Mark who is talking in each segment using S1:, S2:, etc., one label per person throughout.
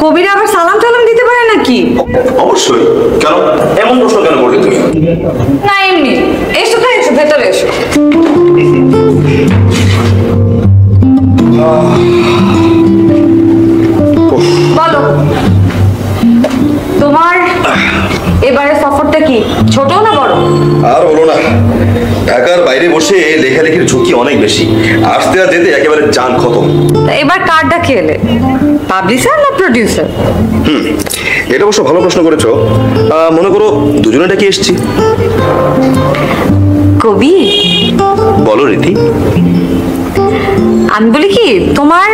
S1: কবিরা আবার সালাম টালাম দিতে পারে নাকি?
S2: অবশ্যই। কেন এমন প্রশ্ন কেন করলে তুমি?
S1: না এমনি। এসো তো, এসো ভেতরে এসো। বলো, তোমার এবারে সফরটা কি ছোট না বড়?
S2: আর বলো না, ঢাকার বাইরে বসে লেখালেখির ঝুঁকি অনেক বেশি, আসতে আর যেতে একেবারে জান খতম।
S1: এবার কারটা কে এলে, পাবলিশার না প্রডিউসার?
S2: এটা অবশ্য ভালো প্রশ্ন করেছো। মনে করো দুজনে ডাকি এসছি।
S1: কবি
S2: বলো রীতি।
S1: আমি বলি কি, তোমার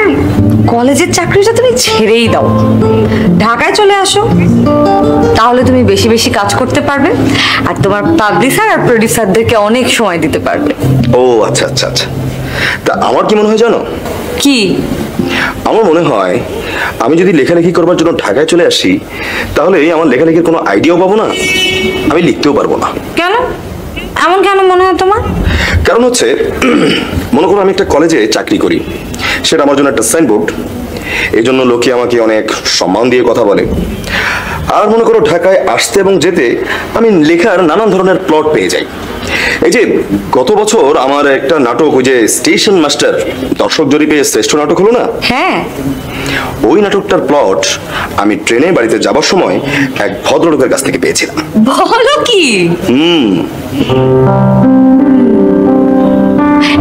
S1: কলেজের চাকরিটা তুমি ছেড়েই দাও, ঢাকায় চলে আসো, তাহলে তুমি বেশি বেশি কাজ করতে পারবে আর তোমার পাবলিশার আর প্রডিউসারদেরকে অনেক সময় দিতে পারবে।
S2: ও আচ্ছা আচ্ছা আচ্ছা, তা আমার কি মনে হয় জানো?
S1: কি?
S2: আমার মনে হয় আমি যদি লেখালেখি করবার জন্য ঢাকায় চলে আসি, তাহলে আমার লেখালেখির কোনো আইডিয়াও পাবো না, আমি লিখতেও পারবো না।
S1: কেন এমন কেন মনে হয় তোমার?
S2: কারণ হচ্ছে, মনে করো আমি একটা কলেজে চাকরি করি, সেটা আমার জন্য একটা সাইনবোর্ড, এই জন্য লোকে আমাকে অনেক সম্মান দিয়ে কথা বলে। আর মনে করো ঢাকায় আসতে এবং যেতে আমি লেখার নানান ধরনের প্লট পেয়ে যাই। এই যে গত বছর আমার একটা নাটক, ওই যে স্টেশন মাস্টার দর্শক জরিপে শ্রেষ্ঠ নাটক হলো না,
S1: হ্যাঁ,
S2: ওই নাটকটার প্লট আমি ট্রেনে বাড়িতে যাবার সময় এক ভদ্রলোকের কাছ থেকে পেয়েছিলাম।
S1: বলো কি?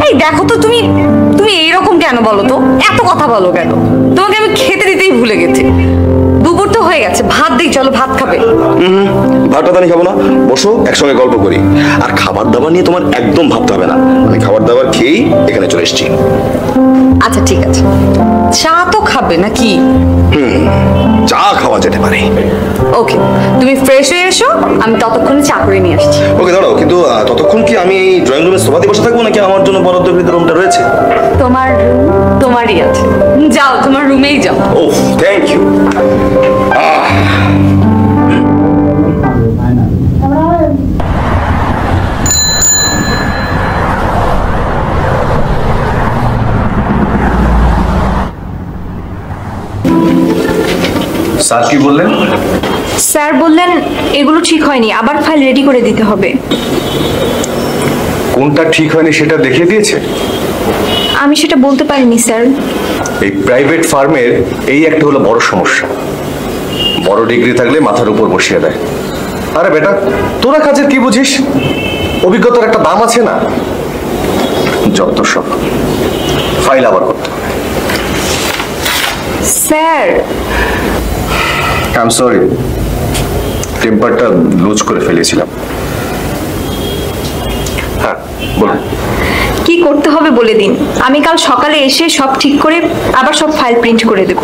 S1: এই দেখো তো, তুমি তুমি এইরকম কেন বলো তো, এত কথা বলো কেন? তোমাকে আমি খেতে দিতেই ভুলে গেছি, দুপুর তো হয়ে গেছে, ভাত দিই, চলো ভাত খাবে।
S2: ভাতটা দানি খাবো না, বসো একসঙ্গে গল্প করি। আর খাবার দাবার নিয়ে তোমার একদম ভাবতে হবে না, আমি খাবার দাবার খেয়েই এখানে চলে এসেছি।
S1: আচ্ছা ঠিক আছে, চা তো খাবে নাকি?
S2: চা খাওয়া যেতে পারে।
S1: ওকে, তুমি ফ্রেশ হয়ে এসো, আমি ততক্ষণে চা করে নিয়ে আসছি।
S2: ওকে দাঁড়াও, কিন্তু ততক্ষণ কি আমি ড্রয়িং রুমে সোফাতে বসে থাকবো, নাকি আমার জন্য বরাদ্দকৃত রুমটা রয়েছে?
S1: তোমার তোমারই আছে, যাও তোমার রুমেই যাও।
S2: ও থ্যাংক ইউ। স্যার কি বললেন?
S3: স্যার বললেন এগুলো ঠিক হয়নি, আবার ফাইল রেডি করে দিতে হবে।
S4: কোনটা ঠিক হয়নি সেটা দেখিয়ে দিয়েছে?
S3: আমি সেটা বলতে পারিনি স্যার।
S4: এই প্রাইভেট ফার্মের এই একটা হলো বড় সমস্যা, বড় ডিগ্রি থাকলে মাথার উপর বসিয়ে দেয়। আরে বেটা, তোরা কাজের কি বুঝিস? অভিজ্ঞতার একটা দাম আছে না? যত সব, ফাইল আবার করতে হবে।
S3: স্যার
S4: আই এম সরি, টেম্পারটা লুজ করে ফেলেছিলাম। হ্যাঁ বলুন।
S3: কি করতে হবে বলে দিন, আমি কাল সকালে এসে সব ঠিক করে আবার সব ফাইল প্রিন্ট করে দেব।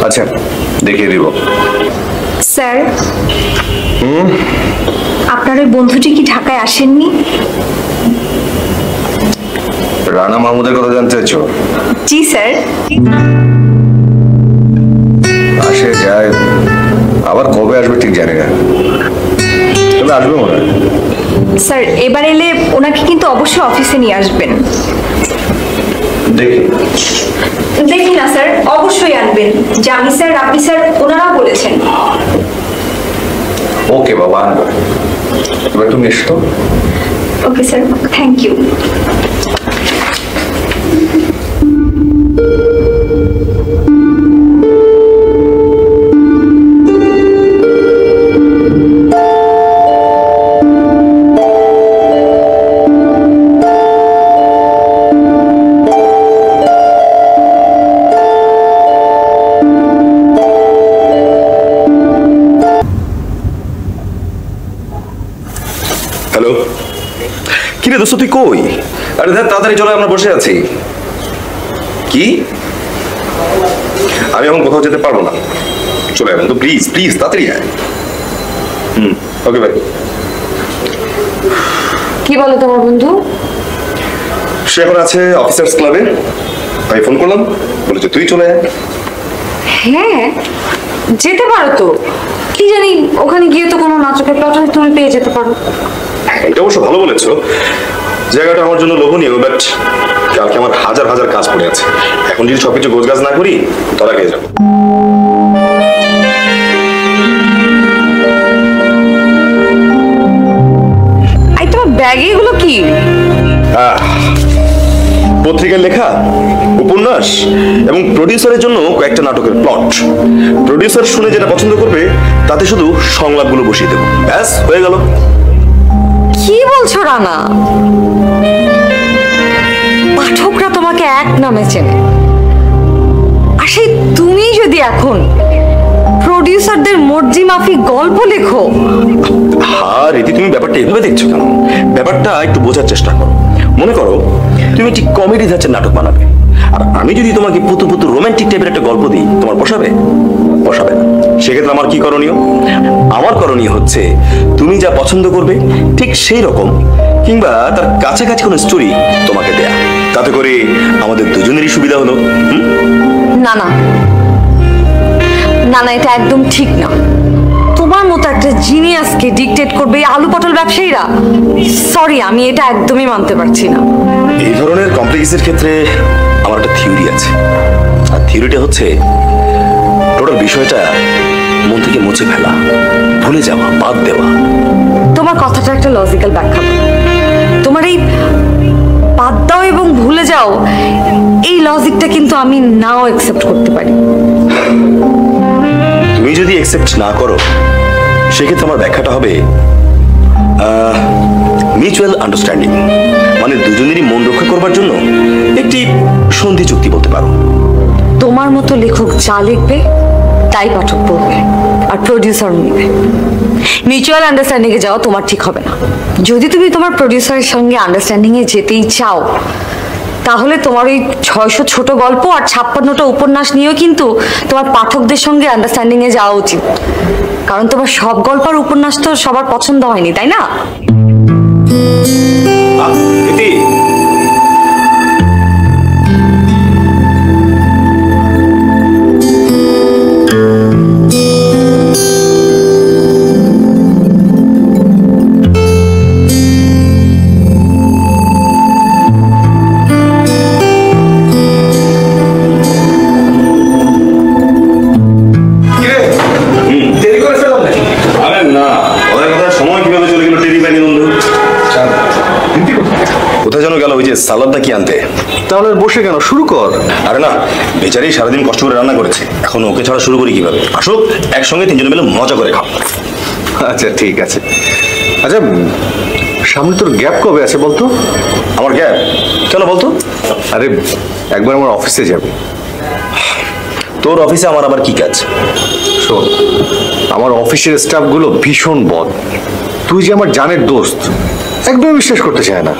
S4: আচ্ছা দেখিয়ে দিব।
S3: স্যার আপনার ওই বন্ধুটি কি ঢাকায় আসেননি?
S4: রানা মাহমুদের কথা জানতে চাইছো?
S3: জি স্যার।
S4: আসে যায়, আবার কবে আসবে ঠিক জানি না, তবে আসবে মনে হয়।
S3: স্যার এবার এলে ওনাকে কিন্তু অবশ্যই অফিসে নিয়ে আসবেন।
S4: দেখি
S3: দেখি না স্যার, অবশ্যই আনবেন, জামি স্যার, রাব্বি স্যার ওনারাও বলেছেন।
S4: ওকে বাবা, আনবে। এবার তুমি এসো।
S3: Okay sir, thank you.
S2: Hello, কি রে দোস্ত তুই কই? আরে দেখ তাড়াতাড়ি চলে, আমরা বসে আছি। কি? আমি এখন কোথাও যেতে পারবো না, চলে যাবেন তো প্লিজ প্লিজ, তাড়াতাড়ি আয়। ওকে ভাই।
S1: কি বলো তোমার বন্ধু?
S2: সে এখন আছে অফিসার্স ক্লাবে, আমি ফোন করলাম, বলেছে তুই চলে আয়।
S1: হ্যাঁ যেতে পারো তো, কি জানি ওখানে গিয়ে তো কোনো নাটকের প্লট তুমি পেয়ে যেতে পারো।
S2: এটা অবশ্য ভালো বলেছো, জায়গাটা আমার জন্য লোভনীয়, বাট কালকে আমার হাজার হাজার কাজ পড়ে আছে, এখন যদি সবকিছু গোছগাছ না করি ধরা খেয়ে যাবো। পত্রিকার লেখা, উপন্যাস এবং প্রডিউসারের জন্য কয়েকটা নাটকের প্লট। প্রডিউসার শুনে যেটা পছন্দ করবে তাতে শুধু সংলাপগুলো বসিয়ে দেবো, ব্যাস হয়ে গেল।
S1: কি বলছো রানা? পাঠকরা তোমাকে এক নামে চেনে, আর সেই তুমি যদি এখন প্রডিউসারদের মর্জি মাফিক গল্প লেখো।
S2: হ্যাঁ রীতি, তুমি ব্যাপারটা এভাবে দেখছো কেন? ব্যাপারটা একটু বোঝার চেষ্টা করো। মনে করো তুমি একটি কমেডি ধাঁচের নাটক বানাবে, আর আমি যদি তোমাকে পুতু পুতু রোমান্টিক টাইপের একটা গল্প দিই, তোমার পোষাবে? পোষাবে না। সেক্ষেত্রে আমার কি করণীয়? আমার করণীয় হচ্ছে তুমি যা পছন্দ করবে ঠিক সেই রকম কিংবা তার কাছাকাছি কোনো স্টোরি তোমাকে দেয়া। তাতে করে আমাদের দুজনেরই সুবিধা হলো।
S1: না না না না, এটা একদম ঠিক না। তোমার মতো একটা জিনিয়াসকে ডিকটেট করবে এই আলু পটল ব্যবসায়ীরা? সরি, আমি এটা একদমই মানতে পারছি না।
S2: এই ধরনের কমপ্লেক্সের ক্ষেত্রে আমার একটা থিওরি আছে, আর থিওরিটা হচ্ছে টোটাল বিষয়টা মন থেকে মুছে ফেলা, ভুলে যাওয়া, বাদ দেওয়া।
S1: তোমার কথাটা একটা লজিক্যাল ব্যাখ্যা করো। তোমার এই বাদ দাও এবং ভুলে যাও এই লজিকটা কিন্তু আমি নাও অ্যাকসেপ্ট করতে পারি।
S2: তুমি যদি অ্যাকসেপ্ট না করো সেক্ষেত্রে আমার ব্যাখ্যাটা হবে মিউচুয়াল আন্ডারস্ট্যান্ডিং, মানে দুজনেরই মন রক্ষা করবার জন্য একটি সন্ধি চুক্তি বলতে পারো।
S1: তোমার মতো লেখক যা লিখবে তাই পাঠক পড়বে আর প্রডিউসার নিবে। মিউচুয়াল আন্ডারস্ট্যান্ডিং এ যাওয়া তোমার ঠিক হবে না। যদি তুমি তোমার প্রডিউসারের সঙ্গে আন্ডারস্ট্যান্ডিং এ যেতেই চাও, তাহলে তোমার ওই 600 ছোট গল্প আর 56টা উপন্যাস নিয়েও কিন্তু তোমার পাঠকদের সঙ্গে আন্ডারস্ট্যান্ডিং এ যাওয়া উচিত। কারণ তোমার সব গল্প আর উপন্যাস তো সবার পছন্দ হয়নি, তাই না?
S2: রীতি,
S4: দেরি করে ফেলাম নাকি?
S2: আরে না, ওদের কথা সময় কিভাবে চলে গেল টেরি পাইনি বন্ধু। কোথায় যেন গেল ওই যে সালাদটা কি আনতে?
S4: তাহলে আর বসে কেন, শুরু কর।
S2: আরে না, বেচারি সারাদিন কষ্ট করে রান্না করেছে, এখন ওকে ছাড়া শুরু করি কিভাবে? আসুক, একসঙ্গে তিনজনে মিলে মজা করে খাও।
S4: আচ্ছা ঠিক আছে। আচ্ছা সামনে তোর গ্যাপ কবে আছে বলতো?
S2: আমার গ্যাপ কেন বলতো?
S4: আরে একবার আমার অফিসে যাবে।
S2: তোর অফিসে আমার আবার কি কাজ?
S4: শোন, আমার অফিসের স্টাফগুলো ভীষণ বদ। তুই যে আমার জানের দোস্ত, একদমই বিশ্বাস করতে চায় না।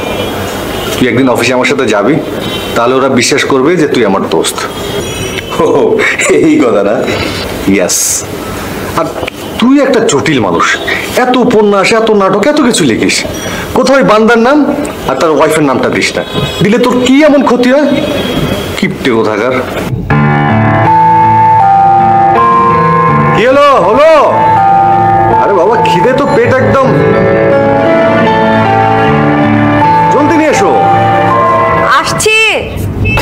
S4: তুই একদিন অফিসে আমার সাথে যাবি, তাহলে ওরা বিশ্বাস করবে যে তুই আমার দোস্ত।
S2: ও এই কথা না?
S4: ইয়াস। আর তুই একটা জটিল মানুষ, এত উপন্যাস, এত নাটক, এত কিছু লিখিস, কোথাও বান্দার নাম আর তার ওয়াইফের নামটা দিস না। দিলে তোর কি এমন ক্ষতি হয়? কিপটে কোথাকার। কি হলো হলো? আরে বাবা, খিদে তো পেট একদম। জলদি নিয়ে এসো।
S1: আসছি।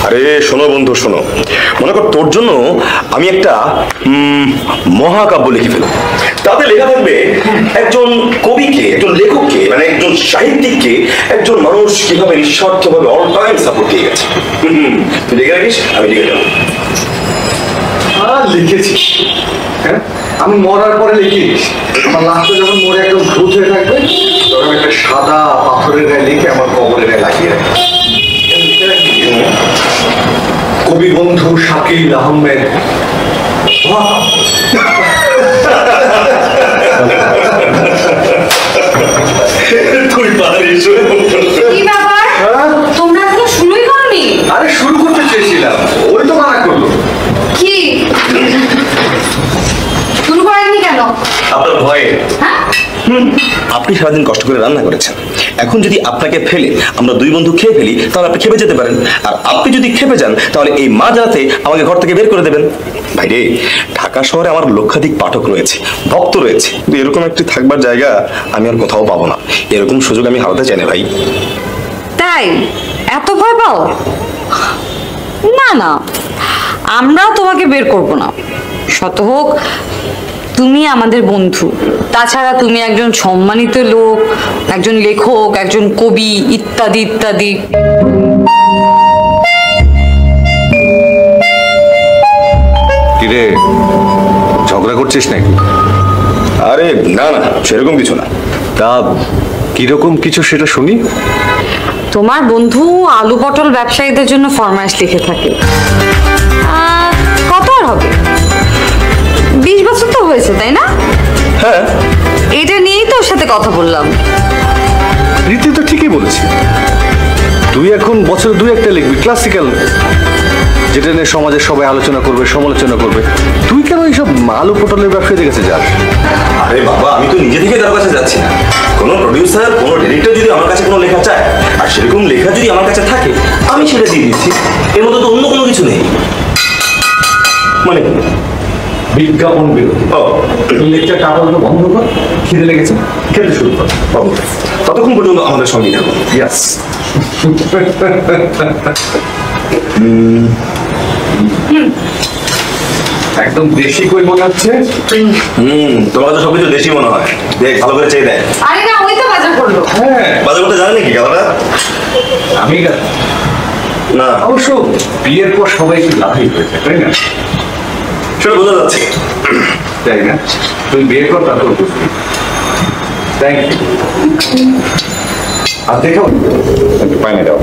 S2: আরে শোনো বন্ধু, শোনো, মনে কর তোর জন্য আমি একটা মহাকাব্য লিখে ফেলব। তাতে লেখা থাকবে একজন কবিকে, একজন লেখককে, মানে একজন সাহিত্যিককে একজন মানুষ কিভাবে নিঃস্বার্থভাবে অল টাইম সাপোর্ট দিয়ে গেছে। তুই লিখে রাখিস, আমি লিখে দেবো।
S4: লিখেছিস? হ্যাঁ, আমি মরার পরে লিখিস। আমার লাস্টে যখন মরে একদম ভূত হয়ে থাকবে, তখন একটা সাদা পাথরের গায়ে লিখে আমার কবরের গায়ে লাগিয়ে রাখি। কবি বন্ধু শাকিল আহমেদ।
S2: তুই পারিস।
S1: কি ব্যাপার? তোমরা এখনো শুরুই করনি?
S4: আরে শুরু করতে চেয়েছিলাম, ওই তো মানা করলো।
S1: কি শুরু করেননি কেন?
S2: আপনার ভয়ে। আপনি সারাদিন কষ্ট করে রান্না করেছেন, এখন যদি আপনাকে ফেলে আমরা দুই বন্ধু খেয়ে ফেলি, তাহলে আপনি খেপে যেতে পারেন। আর আপনি যদি খেপে যান, তাহলে এই মাঝরাতে আমাকে ঘর থেকে বের করে দেবেন। ভাইরে, ঢাকা শহরে আমার লক্ষাধিক পাঠক রয়েছে, ভক্ত রয়েছে, কিন্তু এরকম একটি থাকবার জায়গা আমি আর কোথাও পাবো না। এরকম সুযোগ আমি হারাতে চাই না ভাই।
S1: তাই এত ভয় পাও? না না, আমরাও তোমাকে বের করব না। শত হোক তুমি আমাদের বন্ধু, তাছাড়া তুমি একজন সম্মানিত লোক, একজন লেখক, একজন কবি, ইত্যাদি ইত্যাদি।
S4: কিরে, ঝগড়া করছিস নাকি?
S2: আরে না না, সেরকম কিছু না।
S4: তা কিরকম কিছু সেটা শুনি।
S1: তোমার বন্ধু আলু পটল ব্যবসায়ীদের জন্য ফরমাইশ লিখে থাকে। কত আর হবে, 20 বছর তো হয়েছে, তাই না?
S2: হ্যাঁ,
S1: এটা নিয়েই তো ওর সাথে কথা বললাম।
S4: রীতি তো ঠিকই বলেছি, তুই এখন বছরে 2-1টা লিখবি ক্লাসিক্যাল, যেটা নিয়ে সমাজের সবাই আলোচনা করবে, সমালোচনা করবে। তুই কেন এইসব আলু পটলের ব্যবসায়ীদের কাছে যাস?
S2: আরে বাবা, আমি তো নিজে থেকে তার কাছে যাচ্ছি না। কোনো প্রডিউসার, কোনো ডিরেক্টর যদি আমার কাছে কোনো লেখা চায়, আর সেরকম লেখা যদি আমার কাছে থাকে, আমি সেটা দিয়ে দিচ্ছি। এর মধ্যে তো অন্য কোনো কিছু নেই। মানে
S4: বিজ্ঞাপন বিরোধী। লেকচারটা আপাতত বন্ধ কর, খিদে লেগেছে, খেতে শুরু কর।
S2: ততক্ষণ পর্যন্ত আমাদের সঙ্গেই থাকো।
S4: ইয়াস। একদম দেশি কই মনে হচ্ছে।
S2: তোমার তো সবকিছু দেশি মনে হয়। দেখ, ভালো করে চেয়ে দেয়।
S1: আরে না, ওই তো বাজার করলো।
S4: হ্যাঁ,
S2: বাজার করতে জানে নাকি গালাটা?
S4: আমি
S2: না,
S4: অবশ্য বিয়ের পর সবাই একটু লাভই হয়েছে, তাই না?
S2: সেটা বোঝা যাচ্ছে।
S4: তাই না? তুই বিয়ে কর, তারপর বুঝবি। Thank you. আর দেখো, একটু পানি দাও।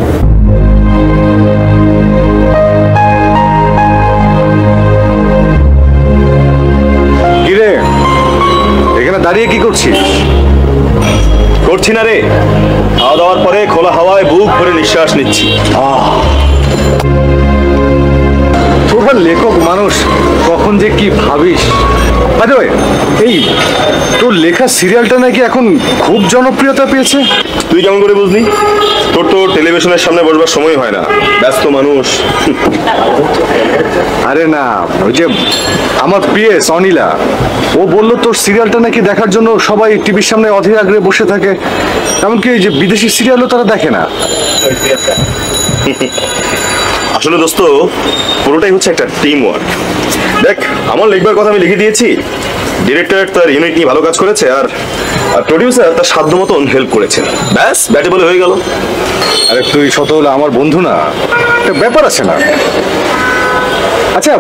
S4: কিরে, এখানে দাঁড়িয়ে কি করছিস?
S2: করছি না রে, খাওয়া দাওয়ার পরে খোলা হাওয়ায় বুক ভরে নিঃশ্বাস নিচ্ছি।
S4: তোরা লেখক মানুষ, কখন যে কি ভাবিস। আরে এই তোর লেখা সিরিয়ালটা নাকি এখন খুব জনপ্রিয়তা পেয়েছে।
S2: তুই কেমন করে বুঝলি? তোর তো টেলিভিশনের সামনে বসবার সময় হয় না, ব্যস্ত মানুষ।
S4: আরে না, ওই যে আমার পিএস অনিলা, ও বললো তোর সিরিয়ালটা নাকি দেখার জন্য সবাই টিভির সামনে অধীর আগ্রহে বসে থাকে, এমনকি এই যে বিদেশি সিরিয়ালও তারা দেখে না।
S2: আসলে দোস্ত, পুরোটাই হচ্ছে একটা টিম ওয়ার্ক। দেখ, আমার লিখবার কথা আমি লিখে দিয়েছি, ডিরেক্টর তার ইউনিট নিয়ে ভালো কাজ করেছে, আর প্রডিউসার তার সাধ্য মতন হেল্প করেছে। ব্যাস, ব্যাটে বলে হয়ে গেল।
S4: আরে তুই শত হলে আমার বন্ধু না, একটা ব্যাপার আছে না? আচ্ছা,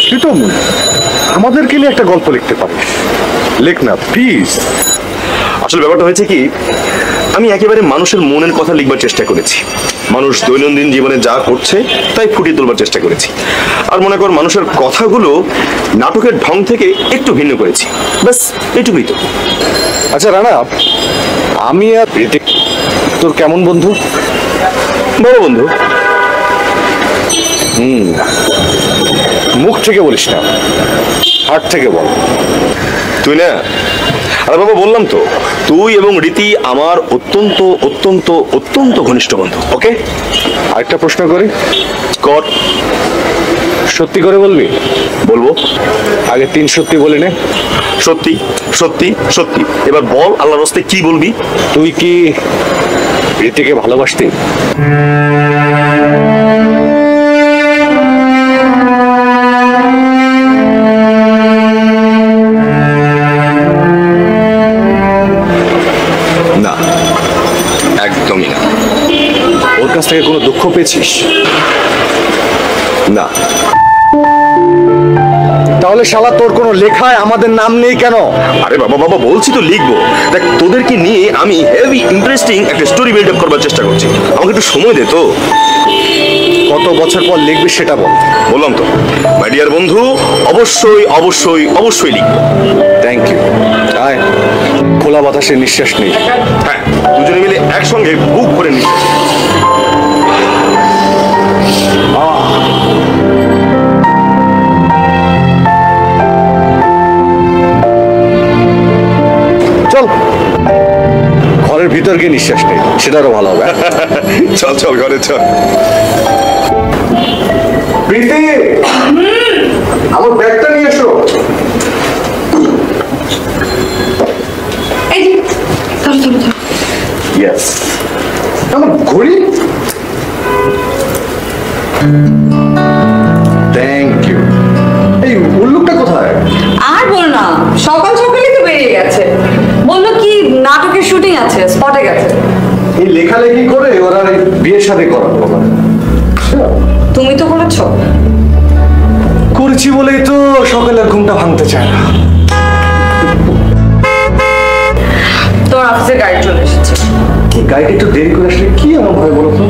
S4: তুই তো আমাদেরকে নিয়ে একটা গল্প লিখতে পারিস, লেখ না প্লিজ।
S2: আসলে ব্যাপারটা হয়েছে কি, আমি একেবারে মানুষের মনের কথা লিখবার চেষ্টা করেছি। মানুষ দৈনন্দিন জীবনে যা করছে তাই ফুটিয়ে তোলবার চেষ্টা করেছি। আর মনে কর, মানুষের কথাগুলো নাটকের ঢং থেকে একটু ভিন্ন করেছি। ব্যাস, এইটুকুই তো।
S4: আচ্ছা রানা, আমি আর ঋতিক তোর কেমন বন্ধু?
S2: বড় বন্ধু।
S4: মুখ থেকে বলিস না, হার্ট থেকে বল।
S2: তুই না, আরে বাবা, বললাম তো, তুই এবং রীতি আমার অত্যন্ত অত্যন্ত অত্যন্ত ঘনিষ্ঠ বন্ধু। ওকে,
S4: আরেকটা প্রশ্ন করি,
S2: কর।
S4: সত্যি করে বলবি?
S2: বলবো।
S4: আগে 3 সত্যি বলে নে।
S2: সত্যি সত্যি সত্যি। এবার বল, আল্লাহর রাস্তে কি বলবি?
S4: তুই কি রীতিকে ভালোবাসতি?
S2: না, একদমই না।
S4: ওর কাছ থেকে কোনো দুঃখ পেয়েছিস?
S2: না।
S4: তাহলে শালা তোর কোনো লেখায় আমাদের নাম নেই কেন?
S2: আরে বাবা বাবা, বলছি তো লিখবো। দেখ, তোদেরকে নিয়ে আমি হেভি ইন্টারেস্টিং একটা স্টোরি বিল্ড আপ করবার চেষ্টা করছি। আমাকে একটু সময় দে তো।
S4: কত বছর পর লিখবি সেটা বল।
S2: বললাম তো, মাই ডিয়ার বন্ধু, অবশ্যই অবশ্যই অবশ্যই লিখবো।
S4: Thank you. আয়, খোলা বাতাসে নিঃশ্বাস নেই।
S2: হ্যাঁ, দুজনে মিলে একসঙ্গে বুক ভরে নিচ্ছি।
S4: চল ঘরের ভিতর গিয়ে নিঃশ্বাস নেই, সেটা আরো ভালো হবে।
S2: চল চল, ঘরে চল।
S4: প্রীতি, আমার ব্যাগটা নিয়ে এসো।
S1: এই যে, চলো চলো চলো।
S4: ইয়েস, আমার ঘড়ি। Thank you. এই উল্লুকটা কোথায়?
S1: আর বল না,
S4: এই লেখালেখি করে ওরা এই বিয়ের সাথে করাবো না।
S1: তুমি তো করেছো।
S4: করেছি বলেই তো সকালের ঘুমটা ভাঙতে চায় না।
S1: তোমার অফিসের গাড়ি চলে এসেছে।
S4: গাড়িটা একটু দেরি করে আসলে কি এমন হয় বলো তো?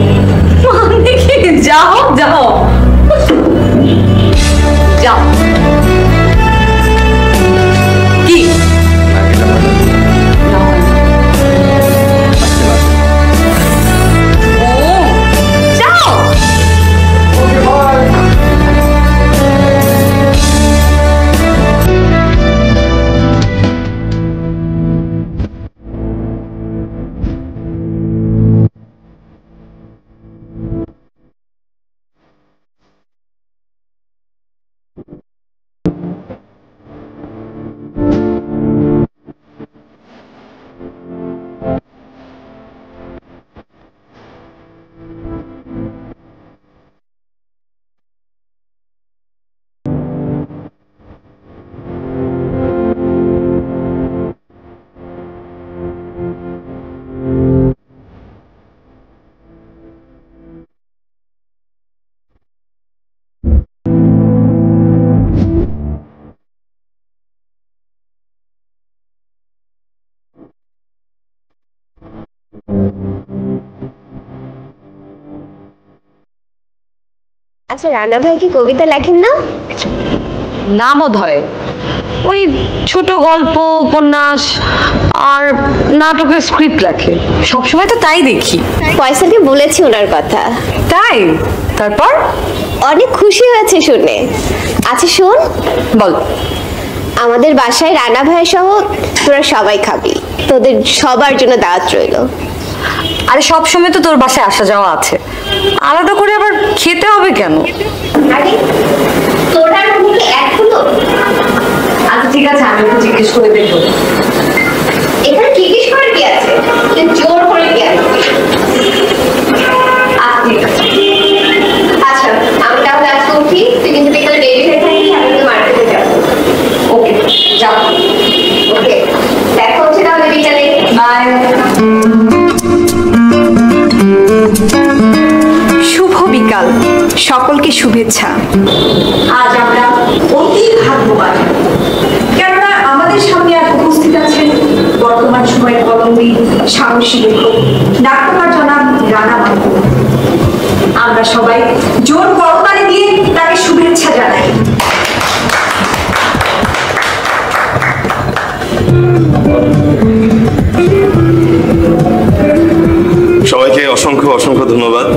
S1: মানে কি? যাও যাও যাও। কি? ও, যাও।
S5: আচ্ছা, রানা ভাই কি কবিতা লেখেন না?
S1: নামও ধরে ওই ছোট গল্প, উপন্যাস আর নাটকের স্ক্রিপ্ট লেখে। সবসময় তো তাই দেখি।
S5: পয়সাকে বলেছি ওনার কথা,
S1: তাই? তারপর?
S5: অনেক খুশি হয়েছে শুনে। আচ্ছা শোন,
S1: বল।
S5: আমাদের বাসায় রানা ভাই সহ তোরা সবাই খাবি, তোদের সবার জন্য দাওয়াত রইল।
S1: আরে সব সময় তো তোর বাসায় আসা যাওয়া আছে, আলাদা করে আবার খেতে হবে কেন?
S5: আরে তোরা এক হলো?
S1: আচ্ছা ঠিক আছে, আমি একটু জিজ্ঞেস করে দেখবো।
S5: এখানে জিজ্ঞেস করার কি আছে? তুই জোর করে কি আছে?
S1: আচ্ছা ঠিক আছে।
S5: আচ্ছা আমি তাহলে আজকে উঠি, তুই কিন্তু বিকালে রেডি হয়ে থাকিস, আমি কিন্তু মার্কেটে যাবো।
S1: ওকে, যাও।
S5: ওকে, দেখা হচ্ছে তাহলে বিকালে।
S1: বাই।
S3: শুভ বিকাল, সকলকে শুভেচ্ছা। আজ আমরা অতি ভাগ্যবান, কেননা আমাদের সামনে আজ উপস্থিত আছেন বর্তমান সময়ের কলম্বী সাহসী লেখক নাট্যকার জনাব রানা ভাই। আমরা সবাই জোর করতালি দিয়ে তাকে শুভেচ্ছা জানাই।
S2: সবাইকে অসংখ্য অসংখ্য ধন্যবাদ।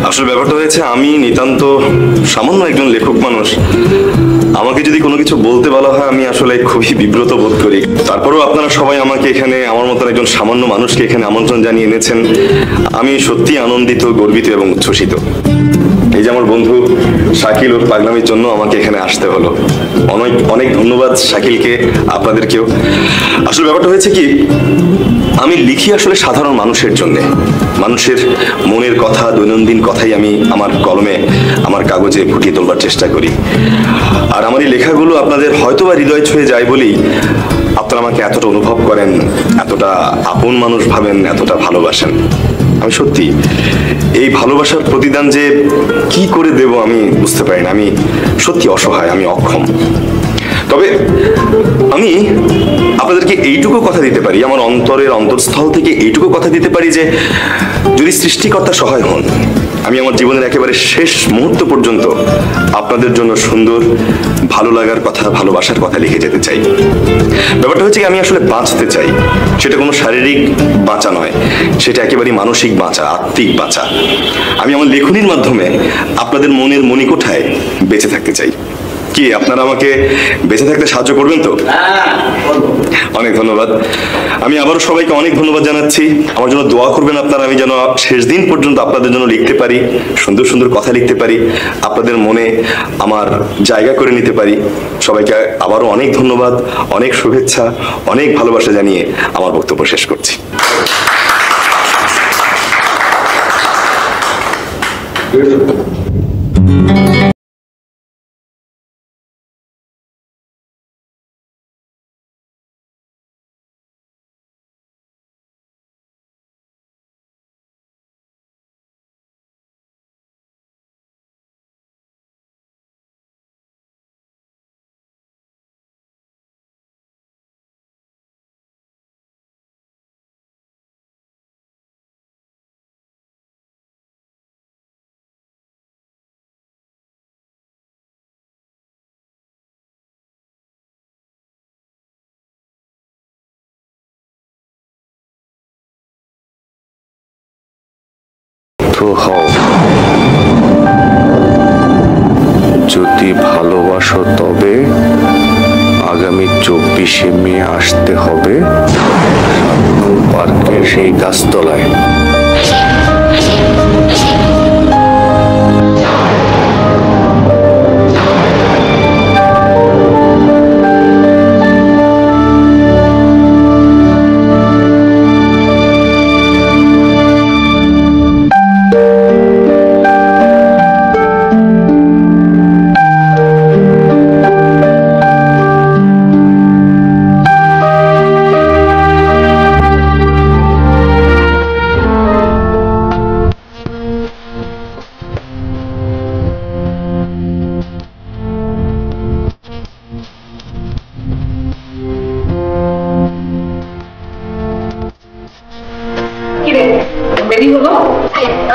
S2: আসলে ব্যাপারটা হয়েছে, আমি নিতান্ত সামান্য একজন লেখক মানুষ। আমাকে যদি কোনো কিছু বলতে বলা হয়, আমি আসলে খুবই বিব্রত বোধ করি। তারপরেও আপনারা সবাই আমাকে এখানে, আমার মতন একজন সামান্য মানুষকে এখানে আমন্ত্রণ জানিয়ে এনেছেন। আমি সত্যি আনন্দিত, গর্বিত এবং উচ্ছ্বসিত। এই যে আমার বন্ধু শাকিল ওর পাগলামির জন্য আমাকে এখানে আসতে হলো। অনেক অনেক ধন্যবাদ শাকিলকে, আপনাদেরকেও। আসলে ব্যাপারটা হয়েছে কি, আমি লিখি আসলে সাধারণ মানুষের জন্যে। মানুষের মনের কথা, দৈনন্দিন কথাই আমি আমার কলমে, আমার কাগজে ফুটিয়ে তোলবার চেষ্টা করি। আর আমার এই লেখাগুলো আপনাদের হয়তোবা হৃদয় ছুঁয়ে যায় বলেই আপনারা আমাকে এতটা অনুভব করেন, এতটা আপন মানুষ ভাবেন, এতটা ভালোবাসেন। আমি সত্যি এই ভালোবাসার প্রতিদান যে কি করে দেব আমি বুঝতে পারি না। আমি সত্যি অসহায়, আমি অক্ষম। তবে আমি আপনাদেরকে এইটুকু কথা দিতে পারি, আমার অন্তরের অন্তঃস্থল থেকে এইটুকু কথা দিতে পারি যে যদি সৃষ্টিকর্তা সহায় হন, আমি আমার জীবনের একেবারে শেষ মুহূর্ত পর্যন্ত আপনাদের জন্য সুন্দর, ভালো লাগার কথা, ভালোবাসার কথা লিখে যেতে চাই। ব্যাপারটা হচ্ছে কি, আমি আসলে বাঁচতে চাই। সেটা কোনো শারীরিক বাঁচা নয়, সেটা একেবারে মানসিক বাঁচা, আত্মিক বাঁচা। আমি আমার লেখনীর মাধ্যমে আপনাদের মনের মণিকোঠায় বেঁচে থাকতে চাই। কি আপনারা আমাকে বেঁচে থাকতে সাহায্য করবেন তো? অনেক ধন্যবাদ। আমি আবারও সবাইকে অনেক ধন্যবাদ জানাচ্ছি। আমার জন্য দোয়া করবেন আপনারা, আমি যেন শেষ দিন পর্যন্ত আপনাদের জন্য লিখতে পারি, সুন্দর সুন্দর কথা লিখতে পারি, আপনাদের মনে আমার জায়গা করে নিতে পারি। সবাইকে আবারও অনেক ধন্যবাদ, অনেক শুভেচ্ছা, অনেক ভালোবাসা জানিয়ে আমার বক্তব্য শেষ করছি।
S4: হও, যদি ভালোবাসো তবে আগামী 24শে মে আসতে হবে পার্কের সেই গাছতলায়।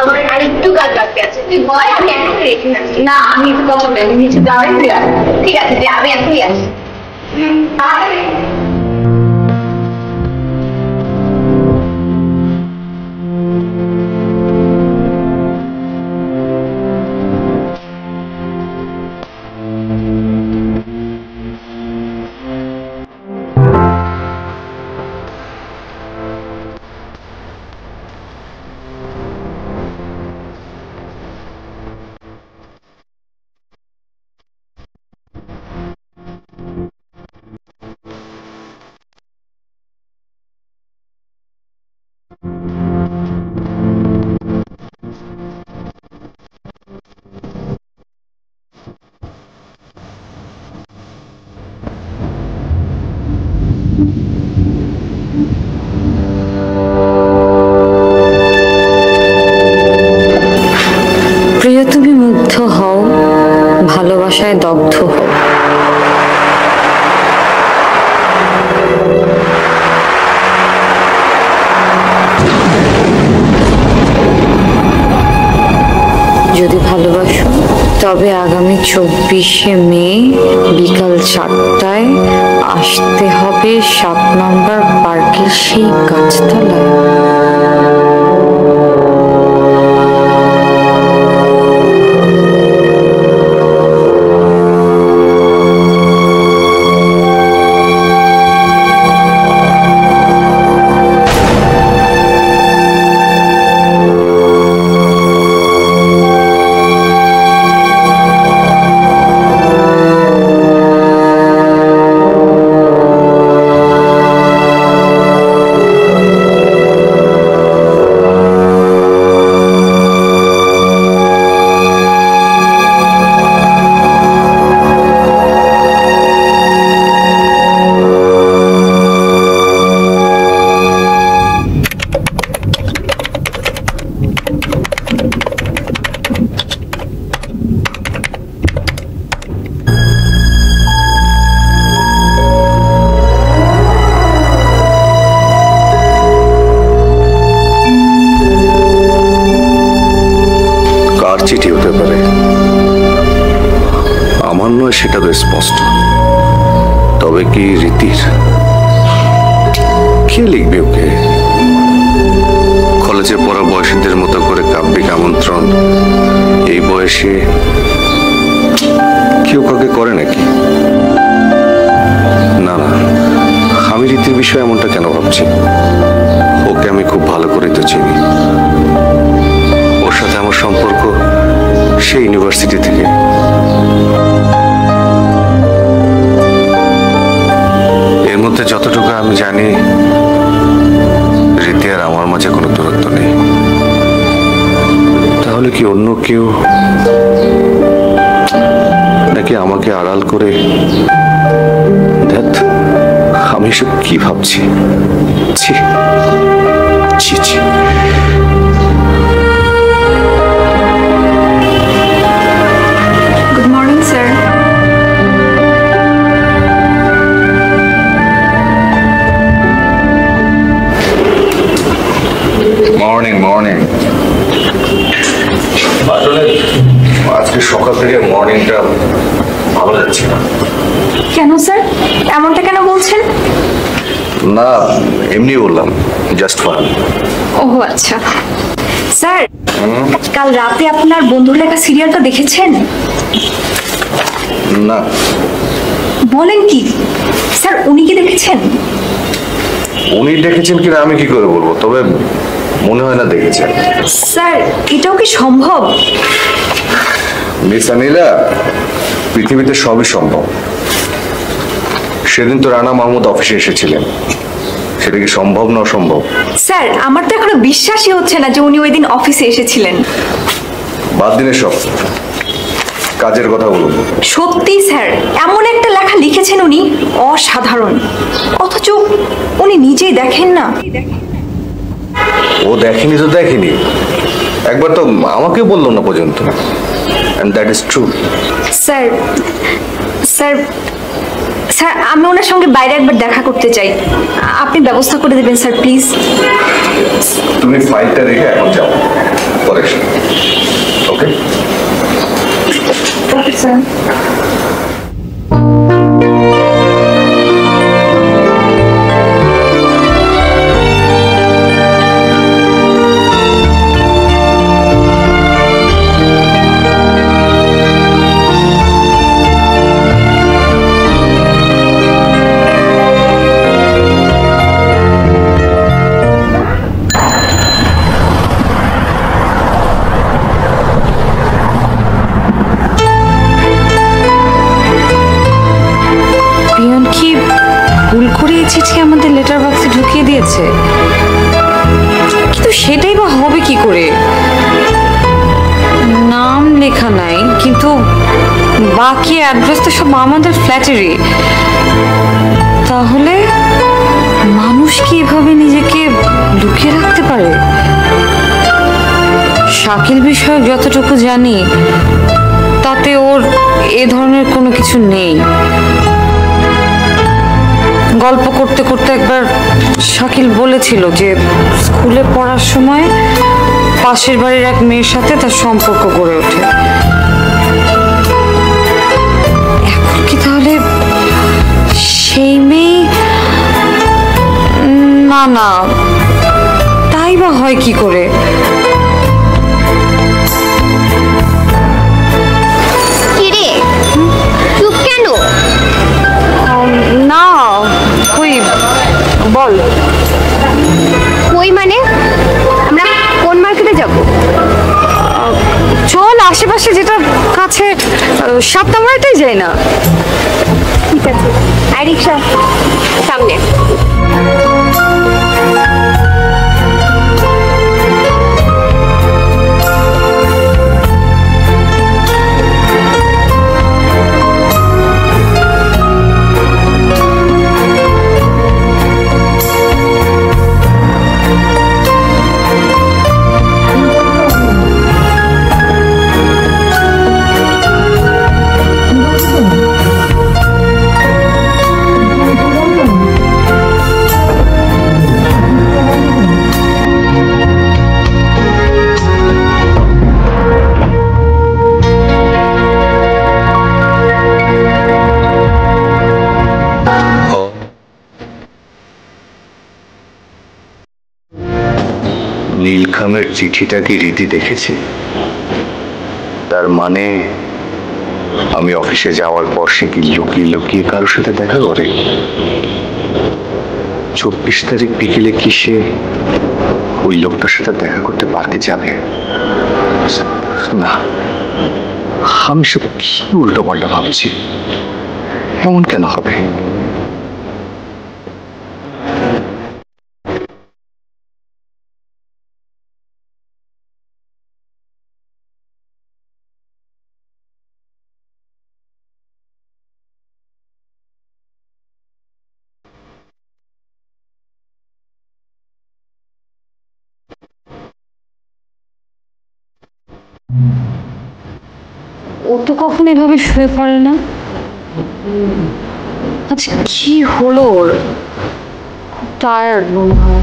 S5: আমার আরেকটু কাজ বাকি আছে, তুই বল, আমি এখন রেখে যাচ্ছি। না, আমি একটু কথা বলি, নিচে যাওয়াই ঠিক আছে, আমি এখনই আসি।
S1: প্রিয় তুমি মুগ্ধ হও, ভালোবাসায় দগ্ধ হও। যদি ভালোবাসো তবে আগামী 24শে মে বিকাল 4টায় আসতে হবে 7 নম্বর পার্কের সেই গাছতলায়।
S4: চিঠি হতে পারে, আমার নয় সেটা তো স্পষ্ট। তবে কি রীতির? কে লিখবে ওকে? কলেজে পড়া বয়সীদের মতো করে কাব্যিক আমন্ত্রণ এই বয়সে কেউ কাউকে করে নাকি? না না, আমি রীতির বিষয়ে এমনটা কেন ভাবছি? ওকে আমি খুব ভালো করে তো চিনি। ওর সাথে আমার সম্পর্ক সেই ইউনিভার্সিটি থেকে। এর মধ্যে যতটুকু আমি জানি, রীতি আর আমার মাঝে কোনো দূরত্ব নেই। তাহলে কি অন্য কেউ, নাকি আমাকে আড়াল করে? ধ্যাৎ, আমি এসব কি ভাবছি? ছি ছি ছি।
S3: Good morning sir.
S4: Morning morning. আসলে আজকে সকাল থেকে মর্নিংটা ভালো যাচ্ছে না।
S3: কেন স্যার, এমনটা কেন বলছেন?
S4: না, এমনি বললাম, জাস্ট ফান।
S3: ও আচ্ছা স্যার, কাল রাতে আপনার বন্ধুর লেখা সিরিয়ালটা দেখেছেন?
S4: না।
S3: বলেন কি স্যার, উনি কি দেখেছেন?
S4: উনি দেখেছেন কিনা আমি কি করে বলবো, তবে মনে হয় না দেখেছেন।
S3: স্যার এটাও কি সম্ভব?
S4: মিস আনিলা, পৃথিবীতে সবই সম্ভব। সেদিন তো রানা মাহমুদ অফিসে এসেছিলেন, সেটা কি সম্ভব না অসম্ভব?
S3: স্যার আমার তো এখনো বিশ্বাসই হচ্ছে না যে উনি ওই দিন অফিসে এসেছিলেন।
S4: বাদ দিনে সব, কাজের কথা বলুন।
S3: সত্যি স্যার, এমন একটা লেখা লিখেছেন উনি, অসাধারণ। অথচ উনি নিজেই দেখেন না।
S4: ও দেখেনি তো দেখেনি, একবার তো আমাকে বললো না পর্যন্ত। And that is true.
S3: Sir sir sir আমি ওনার সঙ্গে বাইরে একবার দেখা করতে চাই, আপনি ব্যবস্থা করে দেবেন স্যার প্লিজ।
S4: তুমি ফাইলটা রেখে এখন যাও, পরে ওকে?
S3: Okay sir.
S1: পিয়ন কি ভুল করে এই চিঠি আমাদের লেটার বক্সে ঢুকিয়ে দিয়েছে? কিন্তু সেটাই বা হবে কি করে? নাম লেখা নাই, কিন্তু বাকি অ্যাড্রেস তো সব আমাদের ফ্ল্যাটেরই। তাহলে মানুষ কি এভাবে নিজেকে লুকিয়ে রাখতে পারে? শাকিল বিষয়ে যতটুকু জানি তাতে ওর এ ধরনের কোনো কিছু নেই। গল্প করতে করতে একবার শাকিল বলেছিল যে স্কুলে পড়ার সময় পাশের বাড়ির এক মেয়ের সাথে তার সম্পর্ক গড়ে ওঠে। এখন কি তাহলে সেই মেয়ে? না না, তাই বা হয় কি করে?
S5: কিরে চুপ কেন?
S1: না, কই বল।
S5: কই মানে? আমরা কোন মার্কেটে যাব?
S1: চল আশেপাশে যেটা কাছে, সপ্তাহটাই যাই না?
S5: ঠিক আছে, আর রিক্সা সামনে।
S4: নীলখামের চিঠিটা কি রীতি দেখেছে? তার মানে আমি অফিসে যাওয়ার পর সে কি লুকিয়ে লুকিয়ে কারোর সাথে দেখা করে? 24 তারিখ বিকেলে কি সে ওই লোকটার সাথে দেখা করতে পার্কে যাবে? না, আমি সব কি উল্টো পাল্টা ভাবছি। এমন কেন হবে?
S1: ও তো কখনো এভাবে শুয়ে পড়ে না। আচ্ছা কি হলো ওর? টায়ার্ড মনে হয়।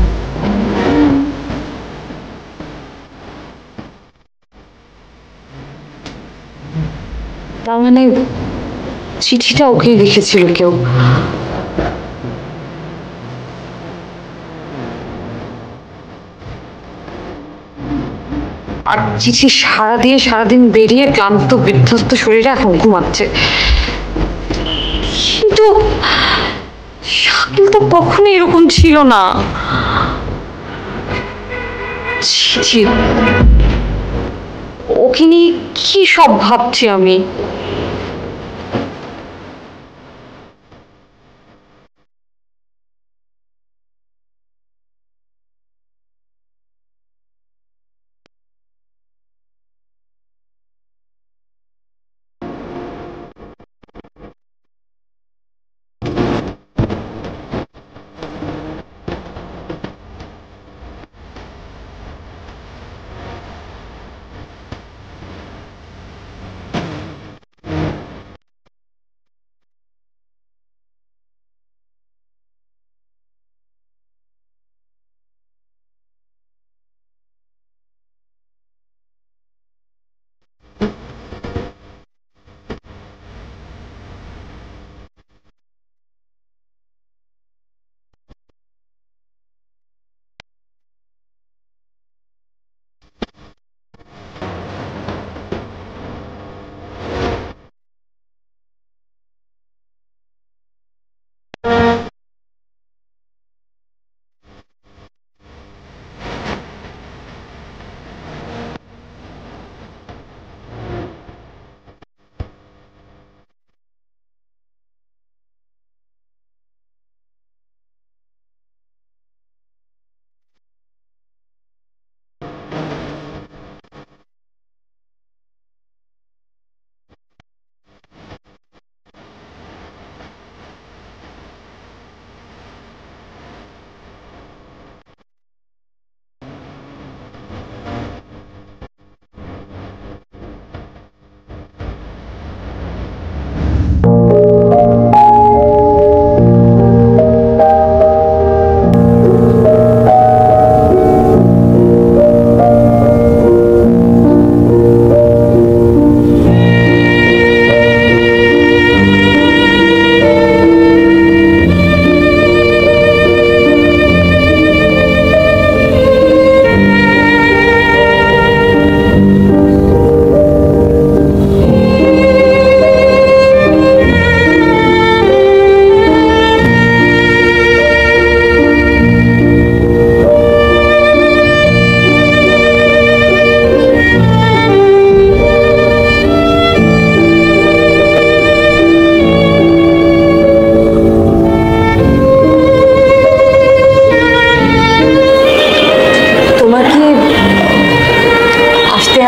S1: তার মানে চিঠিটা ওকে লিখেছিল কেউ। আর চিঠি সারাদিন বেরিয়ে ক্লান্ত বিধ্বস্ত শরীরে এখন ঘুমাচ্ছে। কিন্তু শাকিল তো কখনো এরকম ছিল না। ছি, ওকে নিয়ে কি সব ভাবছি আমি।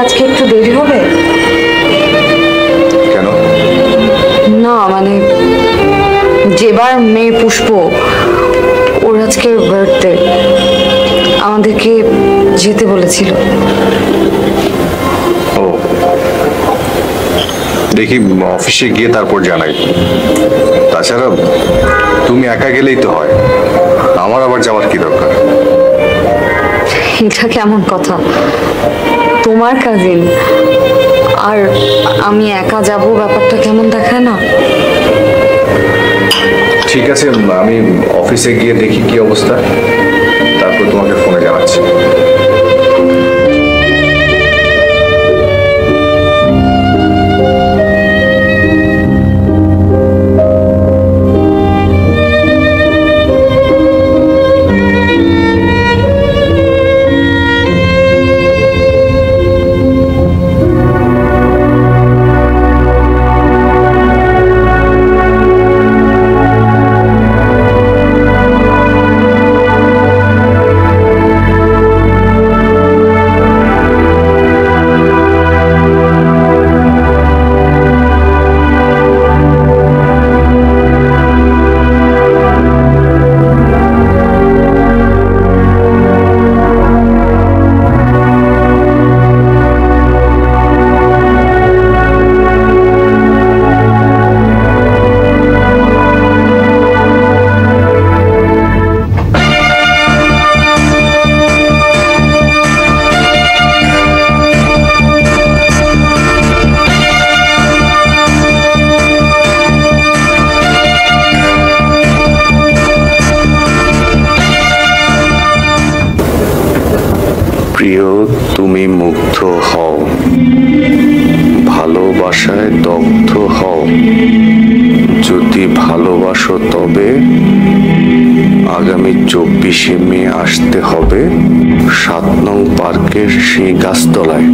S1: আজকে একটু দেরি হবে?
S4: কেন?
S1: না মানে যেবার মেয়ে পুষ্প ওর আজকে বার্থডে, আমাদেরকে যেতে বলেছিল।
S4: ও, দেখি অফিসে গিয়ে তারপর জানাই। তাছাড়া তুমি একা গেলেই তো হয়, আমার আবার যাওয়ার কি দরকার?
S1: এটা কেমন কথা? তোমার কাজিন আর আমি একা যাব, ব্যাপারটা কেমন দেখায় না?
S4: ঠিক আছে, আমি অফিসে গিয়ে দেখি কি অবস্থা, তারপর তোমাকে ফোনে জানাচ্ছি। প্রিয় তুমি মুগ্ধ হও, ভালোবাসায় দগ্ধ হও, যদি ভালোবাসো তবে আগামী 24শে মে আসতে হবে 7 নং পার্কের সেই গাছতলায়।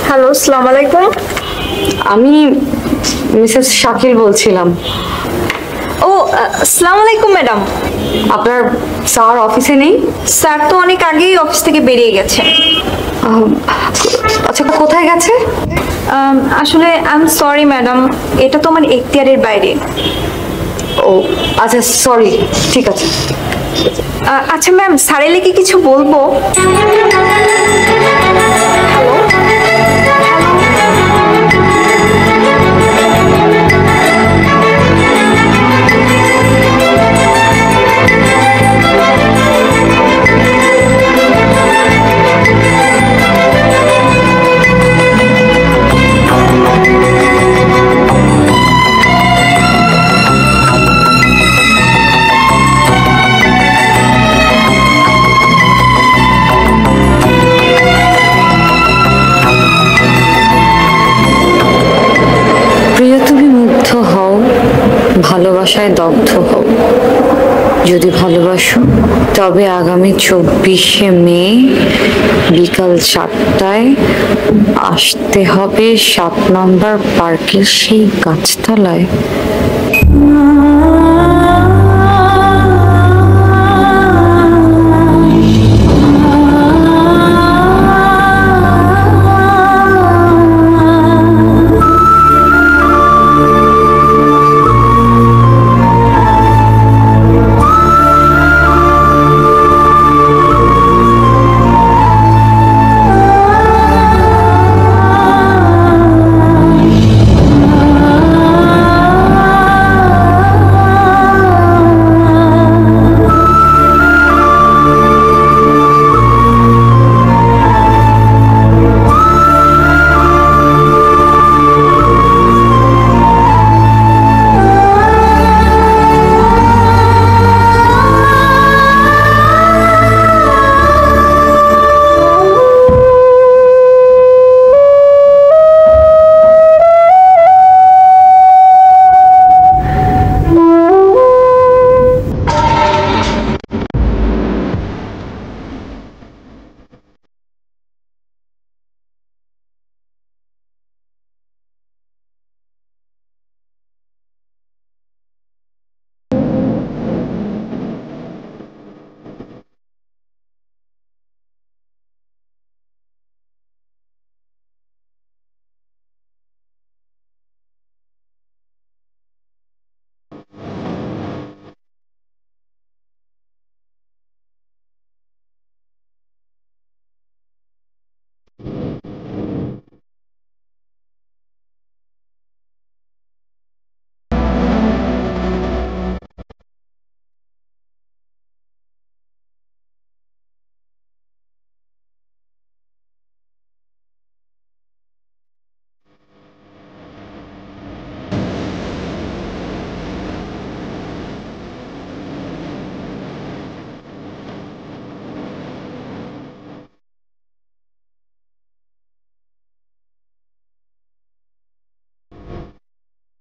S3: হ্যালো, আসসালামু আলাইকুম।
S1: আমি মিসেস শাকিল বলছিলাম।
S3: ও আসসালামু আলাইকুম ম্যাডাম।
S1: আপনার স্যার অফিসে নেই?
S3: স্যার তো অনেক আগেই অফিস থেকে বেরিয়ে গেছে।
S1: আচ্ছা, কোথায় গেছে?
S3: আসলে আই এম সরি ম্যাডাম, এটা তো আমার এখতিয়ারের বাইরে।
S1: ও আচ্ছা, সরি, ঠিক আছে।
S3: আচ্ছা ম্যাম, স্যার এলে কি কিছু বলবো? হ্যালো,
S1: প্রিয় তুমি মুগ্ধ হও, ভালোবাসায় দগ্ধ হও, যদি ভালোবাসো তবে আগামী 24শে মে বিকাল 4টায় আসতে হবে 7 নম্বর পার্কের সেই গাছতলায়।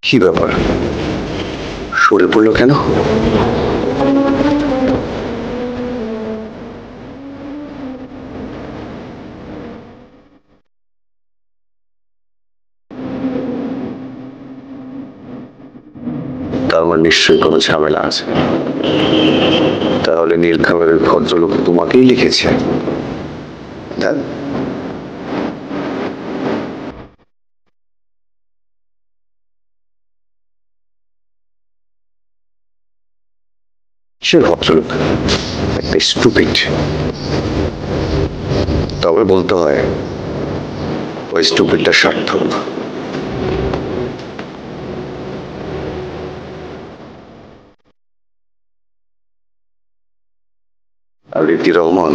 S4: কি ব্যাপার, সরে পড়লো কেন? তার মানে নিশ্চয়ই কোনো ঝামেলা আছে। তাহলে নীলখামের ভদ্রলোক তোমাকেই লিখেছে। দেখ, সে ভদ্রলোক একটা স্টুপিড। তবে বলতে হয় ওই স্টুপিডটা সার্থক। আর রীতি রহমান,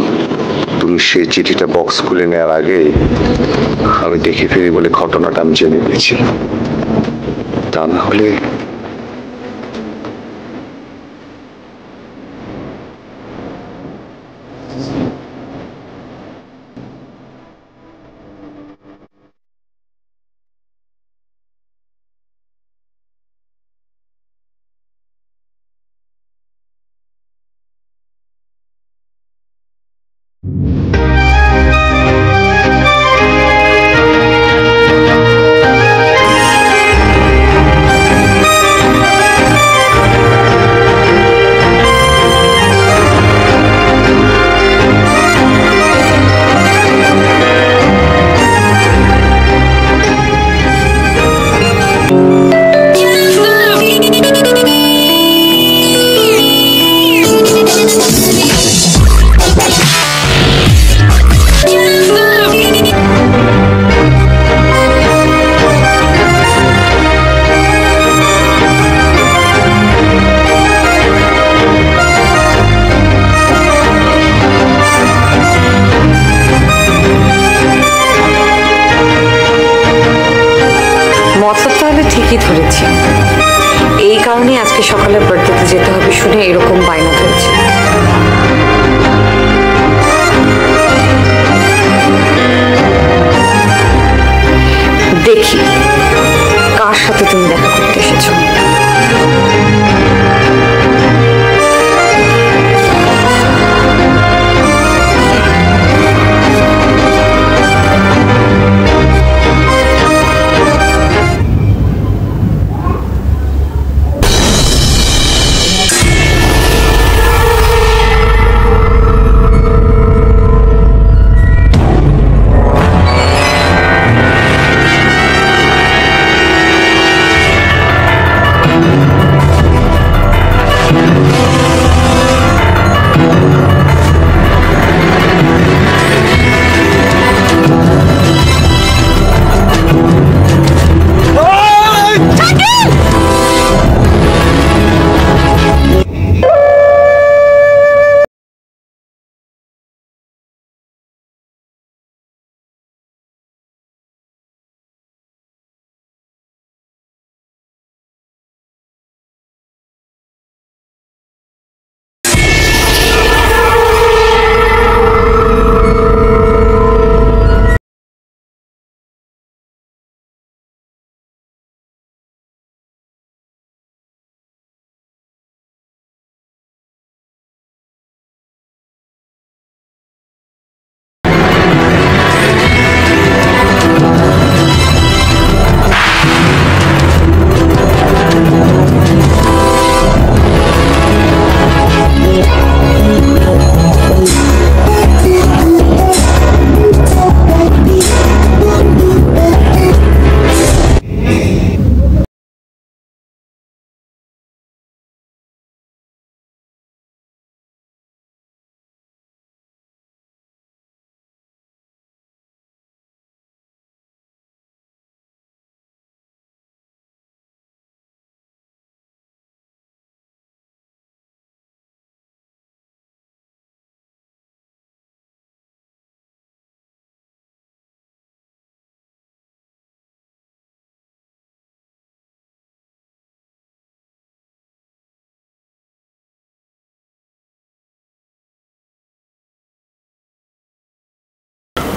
S4: তুমি সেই চিঠিটা বক্স খুলে নেওয়ার আগে আমি দেখে ফেলি বলে ঘটনাটা আমি জেনে গেছিলাম। তা না হলে
S1: ঠিকই ধরেছি, এই কারণে আজকে সকালে বার্থডেতে যেতে হবে শুনে এরকম বায়না ধরেছে। দেখি কার সাথে তুমি দেখা করতে এসেছো।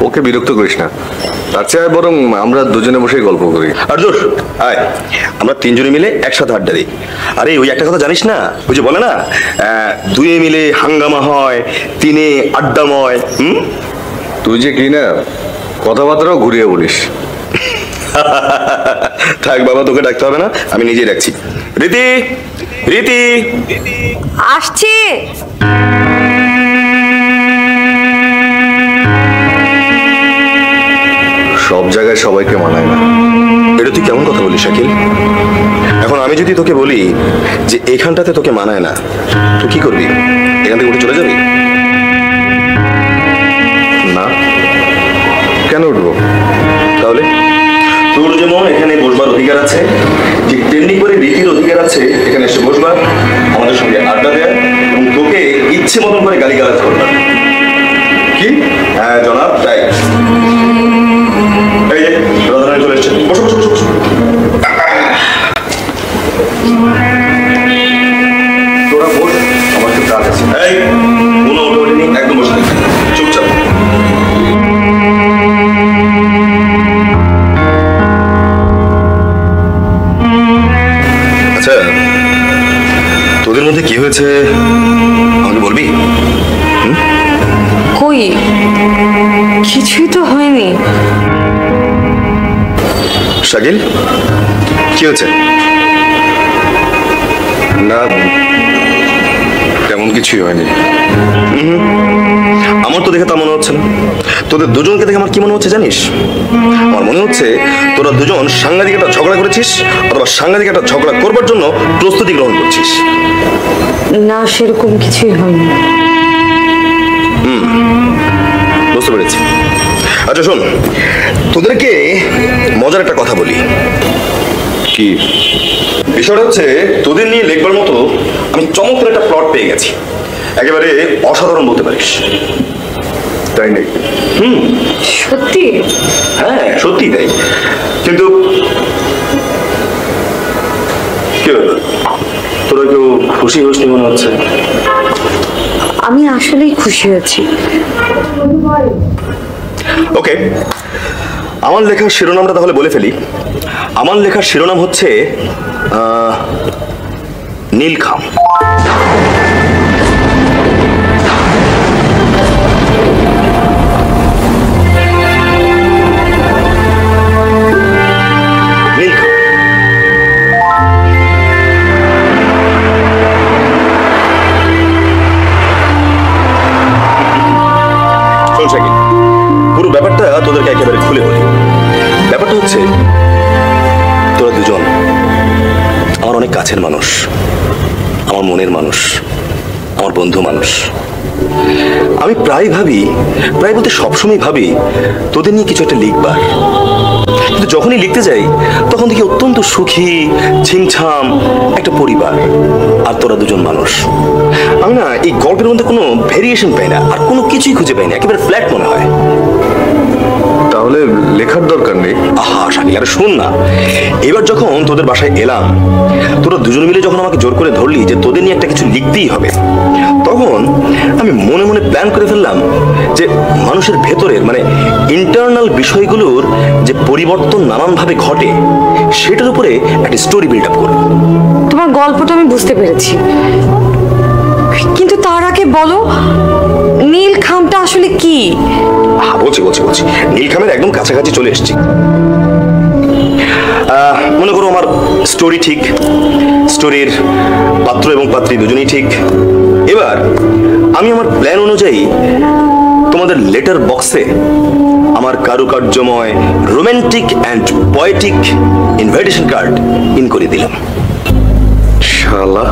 S4: ওকে বিরক্ত করিস না, তার চেয়ে বরং আমরা দুজনে বসে গল্প করি।
S2: আর্যুর আয় আমরা তিনজনে মিলে একসাথে আড্ডা দিই। আরে ওই একটা কথা জানিস না, ওই যে বলে না দুয়ে মিলে হাঙ্গামা হয়, তিনে আড্ডাময়।
S4: তুই যে কি না কথাবার্তাও ঘুরিয়ে বলিস।
S2: থাক বাবা, তোকে ডাকতে হবে না, আমি নিজেই ডাকছি। রীতি, রীতি।
S1: আসছে।
S4: সব জায়গায় সবাইকে মানায় না।
S2: এটা তুই কেমন কথা বলিস শাকিল? এখন আমি যদি তোকে বলি যে এখানটাতে তোকে মানায় না, তুই কি করবি? এখান থেকে উঠে চলে যাবি?
S4: না, কেন উঠবো?
S2: তাহলে তোর যেমন এখানে বসবার অধিকার আছে, ঠিক তেমনি করে রীতির অধিকার আছে এখানে এসে বসবার, আমাদের সঙ্গে আড্ডা দেয় এবং তোকে ইচ্ছে মতন করে গালিগালাজ করবার। কি? হ্যাঁ জনাব, তাই। এই যে রাধারানী চলে এসছে, বসো বসো বসো বসো।
S4: তোরা বস, আমার একটু কাজ আছে।
S2: এই কোনো ওটা ওঠেনি, একদম বসে থাক। চুপচাপ। আচ্ছা, তোদের মধ্যে কি হয়েছে আমাকে বলবি?
S1: কই, কিছুই তো হয়নি।
S2: শাকিল, কি হয়েছে?
S4: না, তেমন কিছুই হয়নি।
S2: আমার তো দেখে তা মনে হচ্ছে না। তোদের দুজনকে দেখে আমার কি মনে হচ্ছে জানিস? আমার মনে হচ্ছে তোরা দুজন সাংঘাতিক একটা ঝগড়া করেছিস, অথবা সাংঘাতিক একটা ঝগড়া করবার জন্য প্রস্তুতি গ্রহণ করছিস।
S1: না, সেরকম কিছুই হয়নি।
S2: বুঝতে পেরেছি। আচ্ছা শোন, তোদেরকে মজার একটা কথা বলি।
S4: কি?
S2: বিষয়টা হচ্ছে তোদের নিয়ে লিখবার মতো আমি চমৎকার একটা প্লট পেয়ে গেছি, একেবারে অসাধারণ বলতে পারিস।
S4: তাই নাকি?
S1: সত্যি?
S2: হ্যাঁ সত্যি তাই। কিন্তু কি হলো, তোরা কেউ খুশি হসনি মনে হচ্ছে?
S1: আমি আসলেই খুশি হয়েছি।
S2: ওকে, আমার লেখার শিরোনামটা তাহলে বলে ফেলি। আমার লেখার শিরোনাম হচ্ছে নীলখাম। নীলখাম। শোন শাকিল, পুরো ব্যাপারটা তোদেরকে একেবারে খুলে বলি। ব্যাপারটা হচ্ছে তোরা দুজন আমার অনেক কাছের মানুষ, আমার মনের মানুষ, আমার বন্ধু মানুষ। আমি প্রায় ভাবি, প্রায় বলতে সবসময় ভাবি তোদের নিয়ে কিছু একটা লিখবার, কিন্তু যখনই লিখতে যাই তখন দেখি অত্যন্ত সুখী ছিমছাম একটা পরিবার, আর তোরা দুজন মানুষ। আমি না এই গল্পের মধ্যে কোনো ভেরিয়েশন পাই না, আর কোনো কিছুই খুঁজে পাই না, একেবারে ফ্ল্যাট মনে হয়।
S4: তাহলে লেখার দরকার নেই।
S2: আহা শাকিল, আরে শোন না, এবার যখন তোদের বাসায় এলাম, তোরা দুজন মিলে যখন আমাকে জোর করে ধরলি যে তোদের নিয়ে একটা কিছু লিখতেই হবে, তখন আমি মনে মনে প্ল্যান করে ফেললাম যে মানুষের ভেতরের মানে ইন্টারনাল বিষয়গুলোর যে পরিবর্তন নানানভাবে ঘটে, সেটার উপরে একটা স্টোরি বিল্ড আপ করবো।
S1: তোমার গল্পটা আমি বুঝতে পেরেছি, কিন্তু তার আগে বলো নীলখামটা আসলে কি?
S2: হ্যাঁ বলছি বলছি বলছি, নীলখামের একদম কাছাকাছি চলে এসেছি। মনে করো আমার স্টোরি ঠিক, স্টোরির পাত্র এবং পাত্রী দুজনেই ঠিক। এবার আমি আমার প্ল্যান অনুযায়ী তোমাদের লেটার বক্সে আমার কারুকার্যময় romantic and poetic invitation card in করে দিলাম।
S4: শালা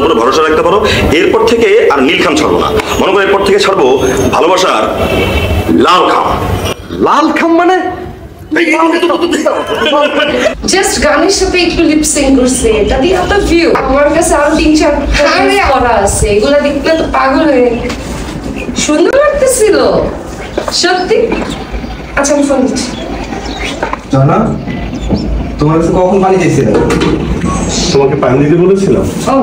S2: উপরে ভরসা রাখতে পারো। এরপর থেকে আর নীল খাম ছাড়বো না, মনে করো এরপর থেকে ছাড়বো ভালোবাসার লাল খাম।
S4: লাল খাম মানে?
S6: জাস্ট গানের সাথে একটু লিপসিং করছে, এটা দিয়ে এত ভিউ। আমার কাছে আরো 3-4 করা আছে, এগুলা দেখলে তো পাগল হয়ে। সুন্দর লাগতেছিল সত্যি। আচ্ছা আমি ফোন দিচ্ছি।
S7: জানা, তোমার কাছে কখন পানি চাইছিলাম?
S8: তোমাকে পানি দিতে বলেছিলাম।
S6: ও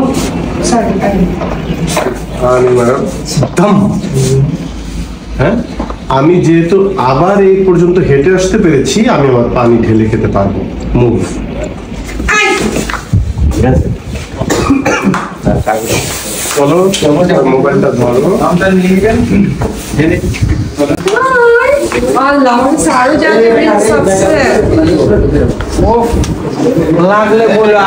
S6: সরি।
S8: হ্যাঁ, আমি যেহেতু আবার এই পর্যন্ত হেঁটে আসতে পেরেছি, আমি আমার পানি ঢেলে খেতে পারবো। মুভ। চলো চলো, মোবাইলটা ধরো।
S6: আল্লাহ, আমার কাছে আরো জায়গা আছে।
S7: লাগলে বলো।